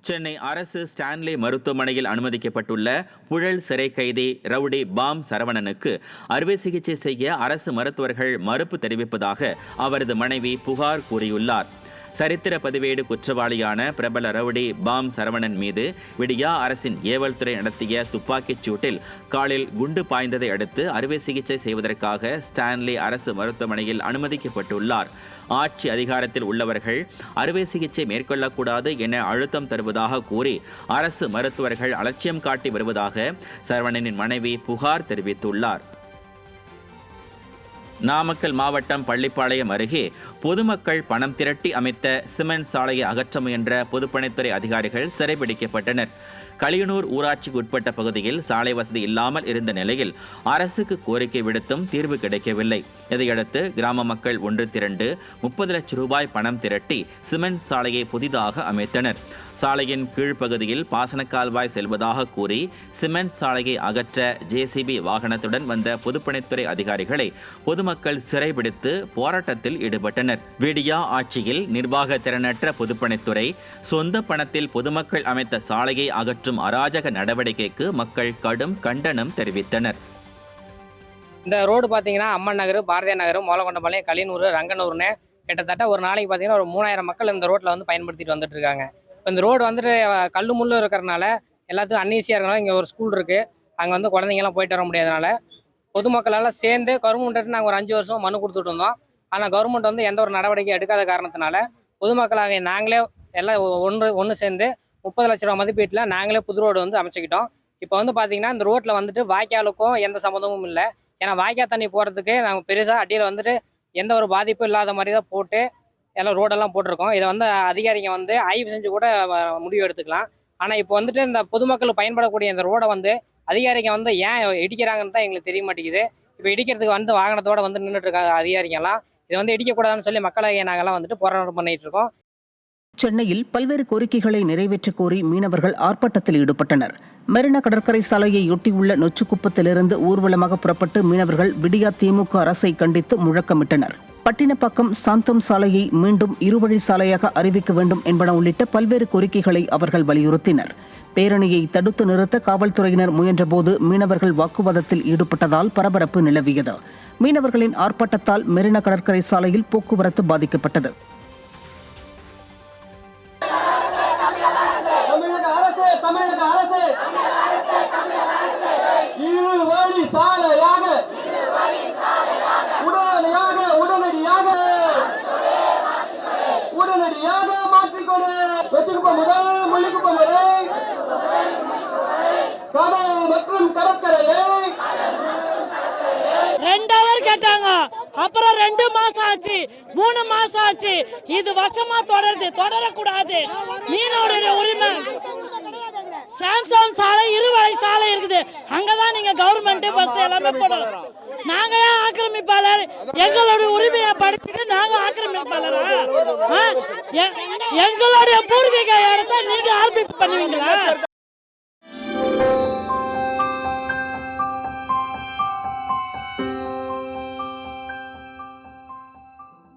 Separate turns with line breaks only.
சென்னை அரசு ஸ்டான்லி மருத்துவமனையில் அனுமதிக்கப்பட்டுள்ள புழல் சிறை கைதி ரவுடி பாம் சரவணனுக்கு அறுவை சிகிச்சை செய்ய அரசு மருத்துவர்கள் மறுப்பு தெரிவிப்பதாக அவரது மனைவி புகார் கூறியுள்ளார். சரித்திர பதிவேடு குற்றவாளியான பிரபல ரவுடி பாம் சரவணன் மீது விடியா அரசின் ஏவல் துறை நடத்திய துப்பாக்கிச் சூட்டில் காலில் குண்டு பாய்ந்ததை அடுத்து அறுவை சிகிச்சை செய்வதற்காக ஸ்டான்லி அரசு மருத்துவமனையில் அனுமதிக்கப்பட்டுள்ளார். ஆட்சி அதிகாரத்தில் உள்ளவர்கள் அறுவை சிகிச்சை மேற்கொள்ளக்கூடாது என அழுத்தம் தருவதாக கூறி அரசு மருத்துவர்கள் அலட்சியம் காட்டி வருவதாக சரவணனின் மனைவி புகார் தெரிவித்துள்ளார். நாமக்கல் மாவட்டம் பள்ளிப்பாளையம் அருகே பொதுமக்கள் பணம் திரட்டி அமைத்த சிமெண்ட் சாலையை அகற்ற முயன்ற பொதுப்பணித்துறை அதிகாரிகள் சிறைபிடிக்கப்பட்டனர். களியனூர் ஊராட்சிக்கு உட்பட்ட பகுதியில் சாலை வசதி இல்லாமல் இருந்த நிலையில் அரசுக்கு கோரிக்கை விடுத்தும் தீர்வு கிடைக்கவில்லை. இதையடுத்து கிராம மக்கள் ஒன்று திரண்டு 30 லட்சம் ரூபாய் பணம் திரட்டி சிமெண்ட் சாலையை புதிதாக அமைத்தனர். சாலையின் கீழ்ப்பகுதியில் பாசன கால்வாய் செல்வதாக கூறி சிமெண்ட் சாலையை அகற்ற ஜேசிபி வாகனத்துடன் வந்த பொதுப்பணித்துறை அதிகாரிகளை பொதுமக்கள் சிறைபிடித்து போராட்டத்தில் ஈடுபட்டனர். விடியா ஆட்சியில் நிர்வாக திறனற்ற பொதுப்பணித்துறை சொந்த பணத்தில் பொதுமக்கள் அமைத்த சாலையை அகற்றும் அராஜக நடவடிக்கைக்கு மக்கள் கடும் கண்டனம் தெரிவித்தனர்.
இந்த ரோடு பார்த்தீங்கன்னா அம்மன் நகர், பாரதியார் நகர், மோலகொண்டபாளையம், களியனூர், ரங்கனூர்னு கிட்டத்தட்ட ஒரு நாளைக்கு பார்த்தீங்கன்னா ஒரு 3000 மக்கள் இந்த ரோட்டில் வந்து பயன்படுத்திட்டு வந்துட்டு இருக்காங்க. இப்போ இந்த ரோடு வந்துட்டு கல்லு முள்ளு இருக்கிறனால எல்லாத்துக்கும் அன்ஈஸியாக இருக்கிறனால இங்கே ஒரு ஸ்கூல் இருக்குது, அங்கே வந்து குழந்தைங்கலாம் போயிட்டு வர முடியாதனால பொதுமக்களெல்லாம் சேர்ந்து கவர்மெண்ட்டு நாங்கள் ஒரு 5 வருஷம் மனு கொடுத்துட்டு இருந்தோம். ஆனால் கவர்மெண்ட் வந்து எந்த ஒரு நடவடிக்கை எடுக்காத காரணத்தினால பொதுமக்களாக நாங்களே எல்லாம் ஒன்று சேர்ந்து 30 லட்ச ரூபா மதிப்பீட்டில் நாங்களே புது ரோடு வந்து அமைச்சிக்கிட்டோம். இப்போ வந்து பார்த்தீங்கன்னா இந்த ரோட்டில் வந்துட்டு வாய்க்காலுக்கும் எந்த சம்மந்தமும் இல்லை. ஏன்னா வாய்க்கால் தண்ணி போகிறதுக்கு நாங்கள் பெருசாக அடியில் வந்துட்டு எந்த ஒரு பாதிப்பும் இல்லாத மாதிரி தான் போட்டு எல்லாம் ரோடெல்லாம் போட்டிருக்கோம். இதை வந்து அதிகாரிங்க வந்து ஆய்வு செஞ்சு கூட முடிவு எடுத்துக்கலாம். ஆனால் இப்போ வந்துட்டு இந்த பொதுமக்கள் பயன்படக்கூடிய இந்த ரோடை வந்து அதிகாரிங்க வந்து ஏன் இடிக்கிறாங்கன்னு தான் எங்களுக்கு தெரிய மாட்டேங்குது. இப்போ இடிக்கிறதுக்கு வந்து வாகனத்தோட வந்து நின்றுட்டு இருக்காங்க அதிகாரிங்கெல்லாம். இதை வந்து இடிக்கக்கூடாதுன்னு சொல்லி மக்களாகிய நாங்கள்லாம் வந்துட்டு போராட்டம் பண்ணிட்டு இருக்கோம்.
சென்னையில் பல்வேறு கோரிக்கைகளை நிறைவேற்றக் கோரி மீனவர்கள் ஆர்ப்பாட்டத்தில் ஈடுபட்டனர். மெரினா கடற்கரை சாலையையொட்டியுள்ள நொச்சிக்குப்பத்திலிருந்து ஊர்வலமாக புறப்பட்டு மீனவர்கள் விடியா திமுக அரசை கண்டித்து முழக்கமிட்டனர். பட்டினப்பாக்கம் சாந்தோம் சாலையை மீண்டும் இருவழி சாலையாக அறிவிக்க வேண்டும் என்பன உள்ளிட்ட பல்வேறு கோரிக்கைகளை அவர்கள் வலியுறுத்தினர். பேரணியை தடுத்து நிறுத்த காவல்துறையினர் முயன்றபோது மீனவர்கள் வாக்குவாதத்தில் ஈடுபட்டதால் பரபரப்பு நிலவியது. மீனவர்களின் ஆர்ப்பாட்டத்தால் மெரினா கடற்கரை சாலையில் போக்குவரத்து பாதிக்கப்பட்டது.
கேட்டாங்க, அப்புறம் 2 மாசம் ஆச்சு, 3 மாசம் ஆச்சு. இது வருஷமா தொடரக்கூடாது. மீனோடைய உரிமை. சாந்தோம் சாலை இருவழி சாலை இருக்குது, அங்கதான் நீங்க கவர்மெண்ட் பஸ் எல்லாமே போடணும். நாங்க ஏன் ஆக்கிரமிப்பாளர்? எங்களுடைய உரிமையை படிச்சுட்டு நாங்க ஆக்கிரமிப்பாளரா? எங்களுடைய பூர்வீக இடத்தை